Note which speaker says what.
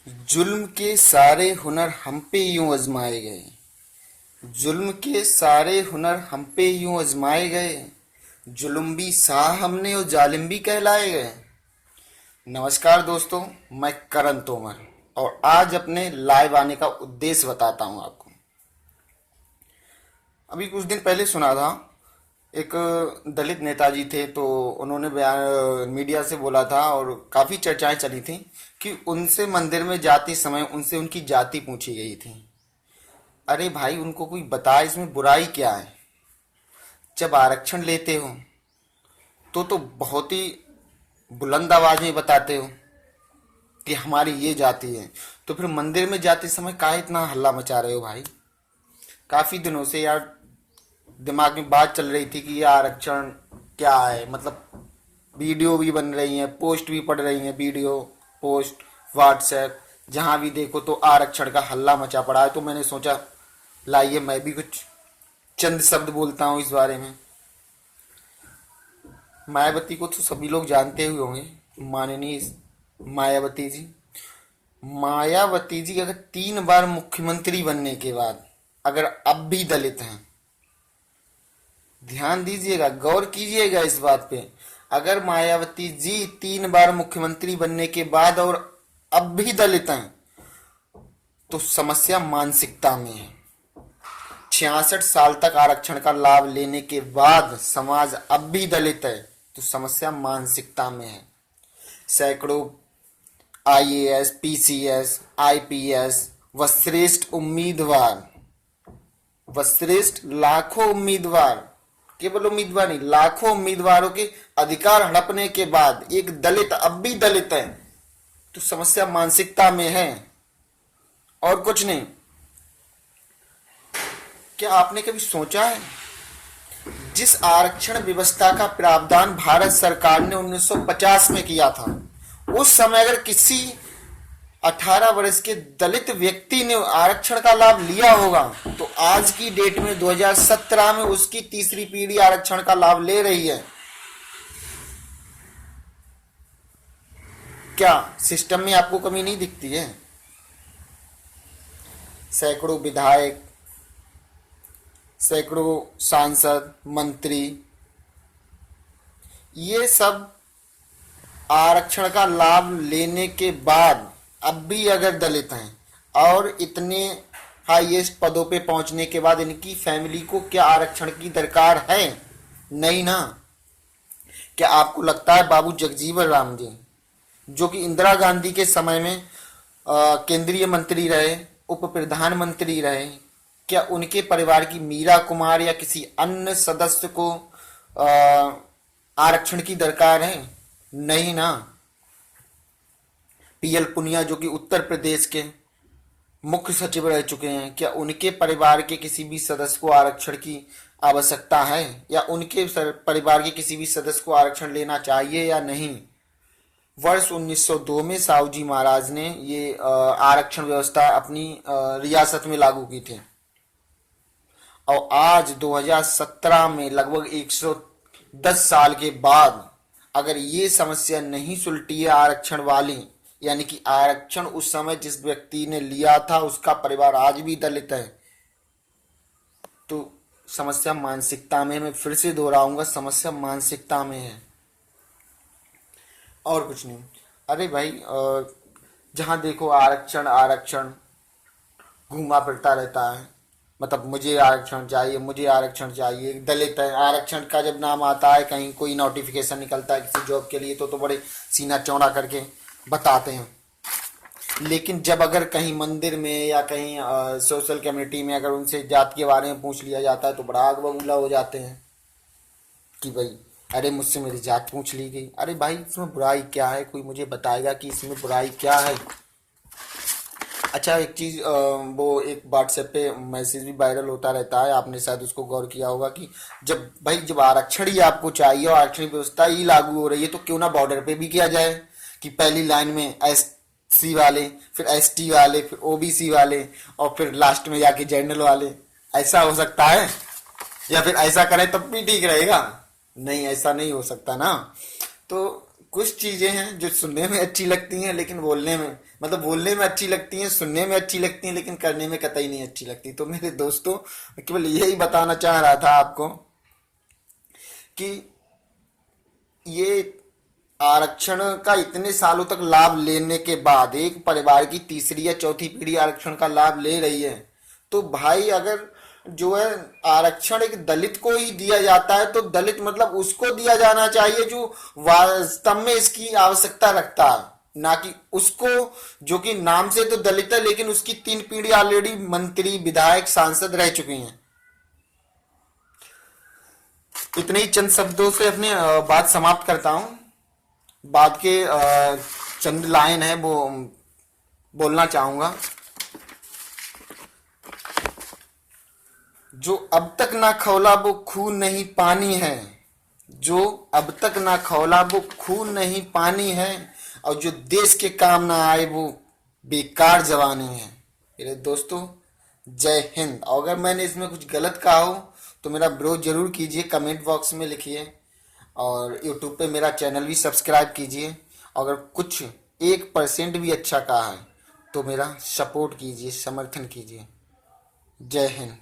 Speaker 1: जुल्म के सारे हुनर हम पे यूं आजमाए गए। जुल्म के सारे हुनर हम पे यूं आजमाए गए। जुल्म भी सहा हमने और जालिम भी कहलाए गए। नमस्कार दोस्तों, मैं करण तोमर और आज अपने लाइव आने का उद्देश्य बताता हूं आपको। अभी कुछ दिन पहले सुना था, एक दलित नेताजी थे, तो उन्होंने बयान मीडिया से बोला था और काफ़ी चर्चाएं चली थी कि उनसे मंदिर में जाते समय उनसे उनकी जाति पूछी गई थी। अरे भाई, उनको कोई बताए इसमें बुराई क्या है। जब आरक्षण लेते हो तो बहुत ही बुलंद आवाज में बताते हो कि हमारी ये जाति है, तो फिर मंदिर में जाते समय काहे इतना हल्ला मचा रहे हो भाई। काफ़ी दिनों से यार दिमाग में बात चल रही थी कि ये आरक्षण क्या है, मतलब वीडियो भी बन रही हैं, पोस्ट भी पड़ रही हैं, वीडियो पोस्ट व्हाट्सएप जहाँ भी देखो तो आरक्षण का हल्ला मचा पड़ा है। तो मैंने सोचा लाइए मैं भी कुछ चंद शब्द बोलता हूँ इस बारे में। मायावती को तो सभी लोग जानते हुए होंगे, माननीय मायावती जी। मायावती जी अगर 3 बार मुख्यमंत्री बनने के बाद अगर अब भी दलित हैं, ध्यान दीजिएगा, गौर कीजिएगा इस बात पे। अगर मायावती जी 3 बार मुख्यमंत्री बनने के बाद और अब भी दलित हैं तो समस्या मानसिकता में है। 66 साल तक आरक्षण का लाभ लेने के बाद समाज अब भी दलित है तो समस्या मानसिकता में है। सैकड़ों आईएएस, पीसीएस, आईपीएस व श्रेष्ठ लाखों उम्मीदवार, केवल उम्मीदवार नहीं, लाखों उम्मीदवारों के अधिकार हड़पने के बाद एक दलित अब भी दलित है तो समस्या मानसिकता में है और कुछ नहीं। क्या आपने कभी सोचा है, जिस आरक्षण व्यवस्था का प्रावधान भारत सरकार ने 1950 में किया था, उस समय अगर किसी 18 वर्ष के दलित व्यक्ति ने आरक्षण का लाभ लिया होगा तो आज की डेट में 2017 में उसकी तीसरी पीढ़ी आरक्षण का लाभ ले रही है। क्या सिस्टम में आपको कमी नहीं दिखती है? सैकड़ों विधायक, सैकड़ों सांसद, मंत्री, ये सब आरक्षण का लाभ लेने के बाद अब भी अगर दलित हैं और इतने हाईएस्ट पदों पे पहुंचने के बाद इनकी फैमिली को क्या आरक्षण की दरकार है? नहीं ना। क्या आपको लगता है बाबू जगजीवन राम जी, जो कि इंदिरा गांधी के समय में केंद्रीय मंत्री रहे, उप प्रधानमंत्री रहे, क्या उनके परिवार की मीरा कुमार या किसी अन्य सदस्य को आरक्षण की दरकार है? नहीं ना। पीएल पुनिया, जो कि उत्तर प्रदेश के मुख्य सचिव रह चुके हैं, क्या उनके परिवार के किसी भी सदस्य को आरक्षण की आवश्यकता है या उनके परिवार के किसी भी सदस्य को आरक्षण लेना चाहिए या नहीं? वर्ष 1902 में साहू जी महाराज ने ये आरक्षण व्यवस्था अपनी रियासत में लागू की थी और आज 2017 में लगभग 110 साल के बाद अगर ये समस्या नहीं सुलटी है आरक्षण वाली, यानी कि आरक्षण उस समय जिस व्यक्ति ने लिया था उसका परिवार आज भी दलित है, तो समस्या मानसिकता में, मैं फिर से दोहराऊंगा, समस्या मानसिकता में है और कुछ नहीं। अरे भाई, जहां देखो आरक्षण आरक्षण घूमा फिरता रहता है, मतलब मुझे आरक्षण चाहिए, मुझे आरक्षण चाहिए। दलित है, आरक्षण का जब नाम आता है, कहीं कोई नोटिफिकेशन निकलता है किसी जॉब के लिए तो बड़े सीना चौड़ा करके बताते हैं, लेकिन जब अगर कहीं मंदिर में या कहीं सोशल कम्युनिटी में अगर उनसे जात के बारे में पूछ लिया जाता है तो बड़ा आग बबूला हो जाते हैं कि भाई अरे मुझसे मेरी जात पूछ ली गई। अरे भाई, इसमें बुराई क्या है? कोई मुझे बताएगा कि इसमें बुराई क्या है? अच्छा, एक चीज, वो एक व्हाट्सएप पे मैसेज भी वायरल होता रहता है, आपने शायद उसको गौर किया होगा कि जब आरक्षण ही आपको चाहिए और आरक्षण व्यवस्था ही लागू हो रही है तो क्यों ना बॉर्डर पे भी किया जाए कि पहली लाइन में एससी वाले, फिर एसटी वाले, फिर ओबीसी वाले और फिर लास्ट में जाके जनरल वाले। ऐसा हो सकता है? या फिर ऐसा करें तब भी ठीक रहेगा? नहीं, ऐसा नहीं हो सकता ना। तो कुछ चीजें हैं जो सुनने में अच्छी लगती हैं लेकिन बोलने में, मतलब बोलने में अच्छी लगती हैं, सुनने में अच्छी लगती हैं, लेकिन करने में कतई नहीं अच्छी लगती। तो मेरे दोस्तों, मैं केवल यही बताना चाह रहा था आपको कि ये आरक्षण का इतने सालों तक लाभ लेने के बाद एक परिवार की तीसरी या चौथी पीढ़ी आरक्षण का लाभ ले रही है, तो भाई अगर जो है आरक्षण एक दलित को ही दिया जाता है तो दलित मतलब उसको दिया जाना चाहिए जो वास्तव में इसकी आवश्यकता रखता है, ना कि उसको जो कि नाम से तो दलित है लेकिन उसकी 3 पीढ़ी ऑलरेडी मंत्री विधायक सांसद रह चुकी हैं। इतने ही चंद शब्दों से अपनी बात समाप्त करता हूं। बाद के चंद लाइन है वो बोलना चाहूंगा। जो अब तक ना खौला वो खून नहीं पानी है, जो अब तक ना खौला वो खून नहीं पानी है, और जो देश के काम ना आए वो बेकार जवानी है। मेरे दोस्तों, जय हिंद। और अगर मैंने इसमें कुछ गलत कहा हो तो मेरा विरोध जरूर कीजिए, कमेंट बॉक्स में लिखिए, और यूट्यूब पे मेरा चैनल भी सब्सक्राइब कीजिए। अगर कुछ 1% भी अच्छा कहा है तो मेरा सपोर्ट कीजिए, समर्थन कीजिए। जय हिंद।